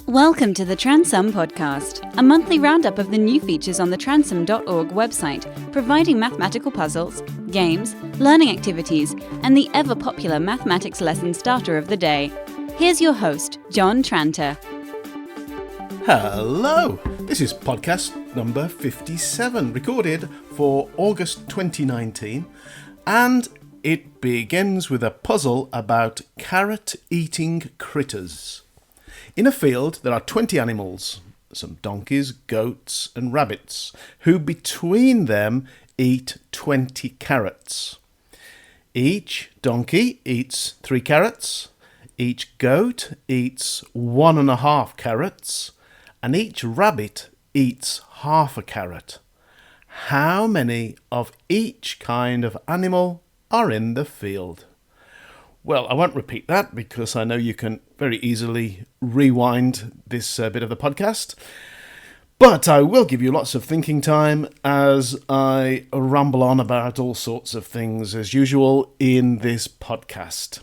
Welcome to the Transum Podcast, a monthly roundup of the new features on the transum.org website, providing mathematical puzzles, games, learning activities, and the ever-popular mathematics lesson starter of the day. Here's your host, John Tranter. Hello! This is podcast number 57, recorded for August 2019, and it begins with a puzzle about carrot-eating critters. In a field, there are 20 animals, some donkeys, goats, and rabbits, who between them eat 20 carrots. Each donkey eats 3 carrots, each goat eats 1.5 carrots, and each rabbit eats half a carrot. How many of each kind of animal are in the field? Well, I won't repeat that because I know you can very easily rewind this bit of the podcast. But I will give you lots of thinking time as I ramble on about all sorts of things as usual in this podcast.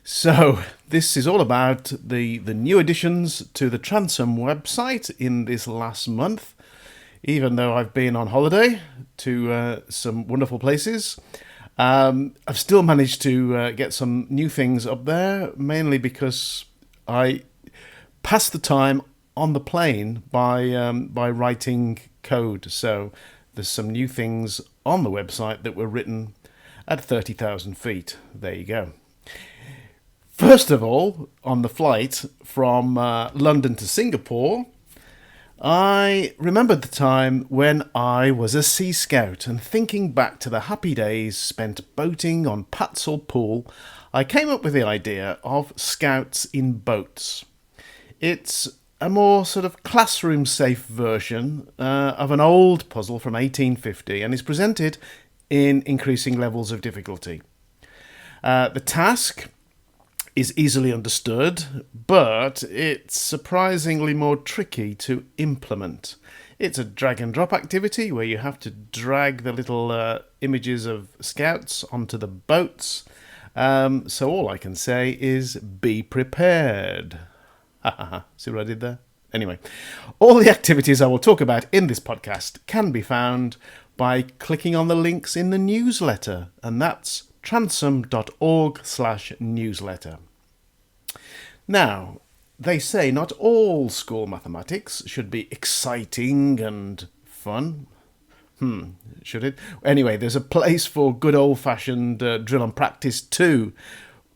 So this is all about the new additions to the Transum website in this last month. Even though I've been on holiday to some wonderful places, I've still managed to get some new things up there, mainly because I passed the time on the plane by writing code. So there's some new things on the website that were written at 30,000 feet. There you go. First of all, on the flight from London to Singapore, I remembered the time when I was a Sea Scout, and thinking back to the happy days spent boating on Patsall Pool, I came up with the idea of Scouts in Boats. It's a more sort of classroom-safe version of an old puzzle from 1850 and is presented in increasing levels of difficulty. The task is easily understood, but it's surprisingly more tricky to implement. It's a drag and drop activity where you have to drag the little images of scouts onto the boats. So all I can say is be prepared. See what I did there? Anyway, all the activities I will talk about in this podcast can be found by clicking on the links in the newsletter, and that's transum.org/newsletter. Now, they say not all school mathematics should be exciting and fun. Should it? Anyway, there's a place for good old-fashioned drill and practice too.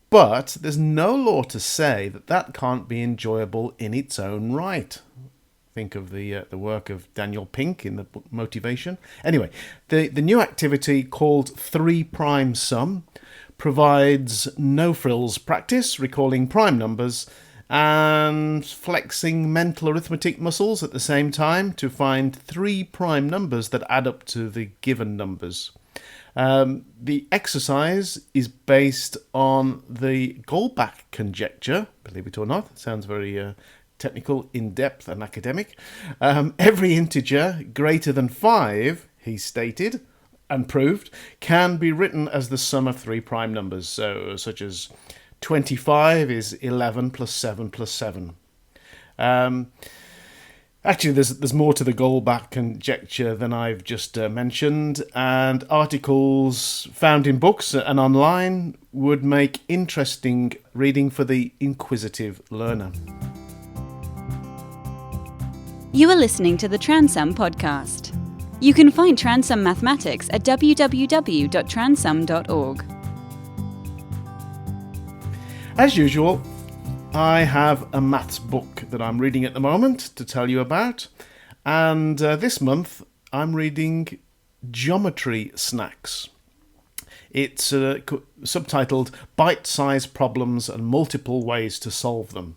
But there's no law to say that that can't be enjoyable in its own right. Think of the work of Daniel Pink in the book Motivation. Anyway, the new activity called 3 Prime Sum provides no-frills practice, recalling prime numbers and flexing mental arithmetic muscles at the same time to find 3 prime numbers that add up to the given numbers. The exercise is based on the Goldbach conjecture, believe it or not. It sounds very technical, in-depth and academic. Every integer greater than 5, he stated, and proved, can be written as the sum of 3 prime numbers, so such as 25 is 11 plus 7 plus 7. Actually, there's more to the Goldbach conjecture than I've just mentioned, and articles found in books and online would make interesting reading for the inquisitive learner. You are listening to the Transum Podcast. You can find Transum Mathematics at www.transum.org. As usual, I have a maths book that I'm reading at the moment to tell you about, and this month I'm reading Geometry Snacks. It's subtitled Bite-Sized Problems and Multiple Ways to Solve Them.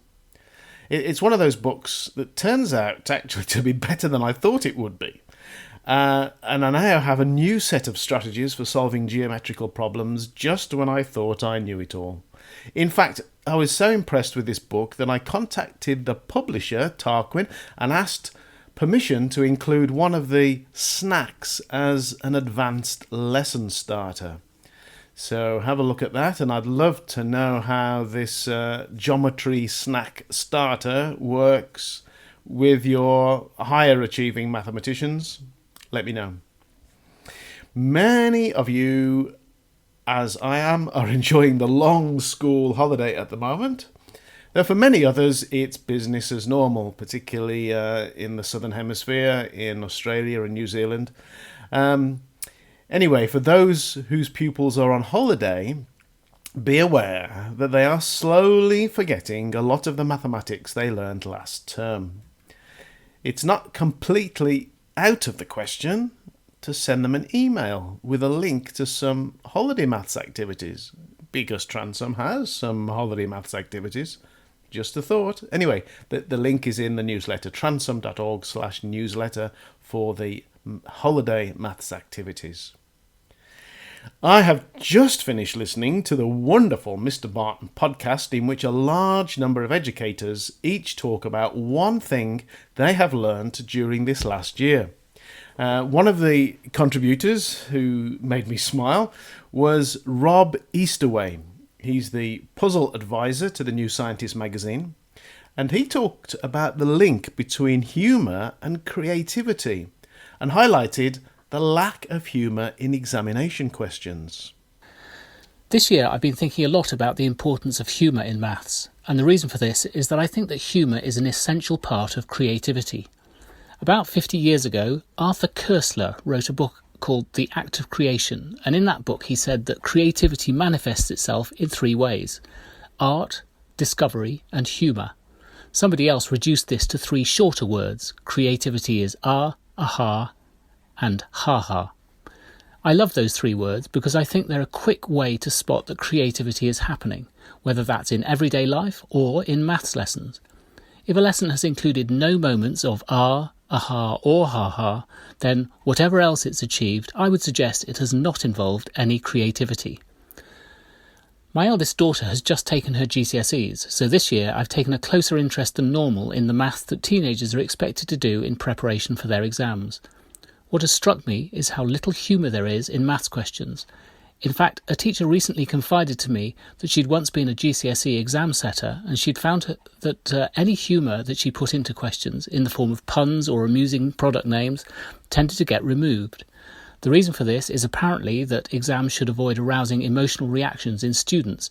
It's one of those books that turns out actually to be better than I thought it would be. And I now have a new set of strategies for solving geometrical problems just when I thought I knew it all. In fact, I was so impressed with this book that I contacted the publisher, Tarquin, and asked permission to include one of the snacks as an advanced lesson starter. So have a look at that, and I'd love to know how this geometry snack starter works with your higher achieving mathematicians. Let me know. Many of you, as I am, are enjoying the long school holiday at the moment. Though for many others, it's business as normal, particularly in the Southern Hemisphere, in Australia and New Zealand. Anyway, for those whose pupils are on holiday, be aware that they are slowly forgetting a lot of the mathematics they learned last term. It's not completely out of the question to send them an email with a link to some holiday maths activities, because Transom has some holiday maths activities. Just a thought. Anyway, the link is in the newsletter, transom.org/newsletter for the holiday maths activities. I have just finished listening to the wonderful Mr. Barton podcast, in which a large number of educators each talk about one thing they have learned during this last year. One of the contributors who made me smile was Rob Easterway. He's the puzzle advisor to the New Scientist magazine, and he talked about the link between humour and creativity and highlighted the lack of humour in examination questions. This year I've been thinking a lot about the importance of humour in maths, and the reason for this is that I think that humour is an essential part of creativity. About 50 years ago, Arthur Koestler wrote a book called The Act of Creation, and in that book he said that creativity manifests itself in three ways: art, discovery and humour. Somebody else reduced this to three shorter words. Creativity is aha, and ha-ha. I love those three words because I think they're a quick way to spot that creativity is happening, whether that's in everyday life or in maths lessons. If a lesson has included no moments of aha or ha-ha, then whatever else it's achieved, I would suggest it has not involved any creativity. My eldest daughter has just taken her GCSEs, so this year I've taken a closer interest than normal in the maths that teenagers are expected to do in preparation for their exams. What has struck me is how little humour there is in maths questions. In fact, a teacher recently confided to me that she'd once been a GCSE exam setter, and she'd found that any humour that she put into questions, in the form of puns or amusing product names, tended to get removed. The reason for this is apparently that exams should avoid arousing emotional reactions in students.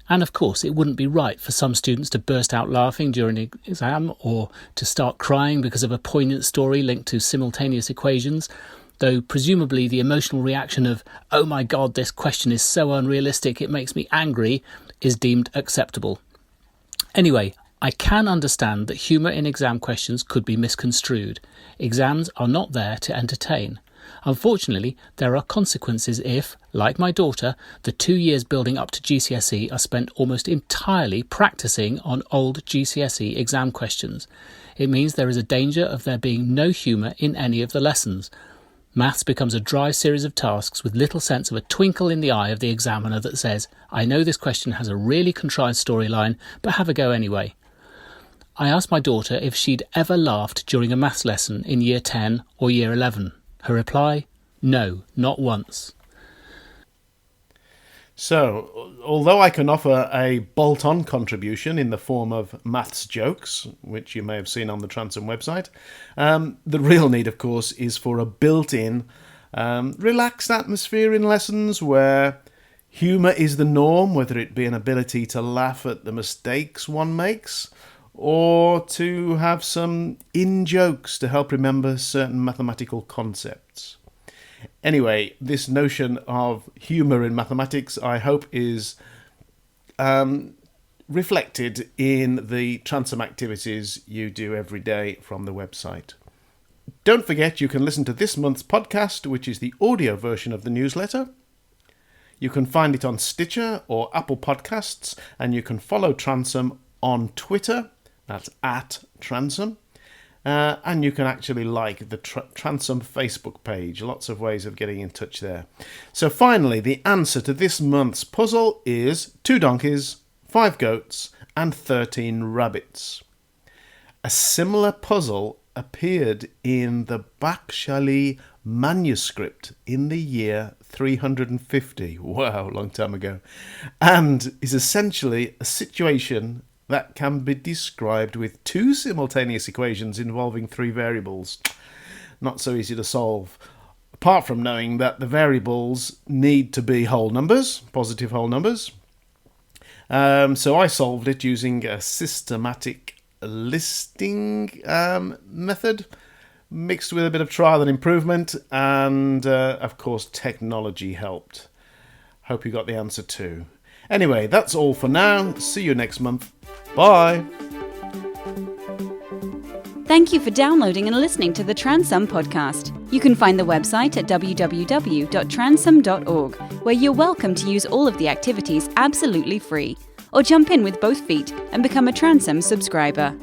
And of course, it wouldn't be right for some students to burst out laughing during an exam or to start crying because of a poignant story linked to simultaneous equations, though presumably the emotional reaction of, "Oh my God, this question is so unrealistic, it makes me angry," is deemed acceptable. Anyway, I can understand that humour in exam questions could be misconstrued. Exams are not there to entertain. Unfortunately, there are consequences if, like my daughter, the 2 years building up to GCSE are spent almost entirely practising on old GCSE exam questions. It means there is a danger of there being no humour in any of the lessons. Maths becomes a dry series of tasks with little sense of a twinkle in the eye of the examiner that says, "I know this question has a really contrived storyline, but have a go anyway." I asked my daughter if she'd ever laughed during a maths lesson in Year 10 or Year 11. Her reply, no, not once. So, although I can offer a bolt-on contribution in the form of maths jokes, which you may have seen on the Transom website, the real need, of course, is for a built-in, relaxed atmosphere in lessons where humour is the norm, whether it be an ability to laugh at the mistakes one makes, or to have some in-jokes to help remember certain mathematical concepts. Anyway, this notion of humour in mathematics, I hope, is reflected in the Transom activities you do every day from the website. Don't forget you can listen to this month's podcast, which is the audio version of the newsletter. You can find it on Stitcher or Apple Podcasts, and you can follow Transom on Twitter. That's @Transom. And you can actually like the Transom Facebook page. Lots of ways of getting in touch there. So finally, the answer to this month's puzzle is 2 donkeys, 5 goats, and 13 rabbits. A similar puzzle appeared in the Bakhshali manuscript in the year 350. Wow, long time ago. And is essentially a situation that can be described with two simultaneous equations involving three variables. Not so easy to solve, apart from knowing that the variables need to be whole numbers, positive whole numbers. So I solved it using a systematic listing method, mixed with a bit of trial and improvement, and of course technology helped. Hope you got the answer too. Anyway, that's all for now. See you next month. Bye. Thank you for downloading and listening to the Transom podcast. You can find the website at www.transom.org, where you're welcome to use all of the activities absolutely free, or jump in with both feet and become a Transom subscriber.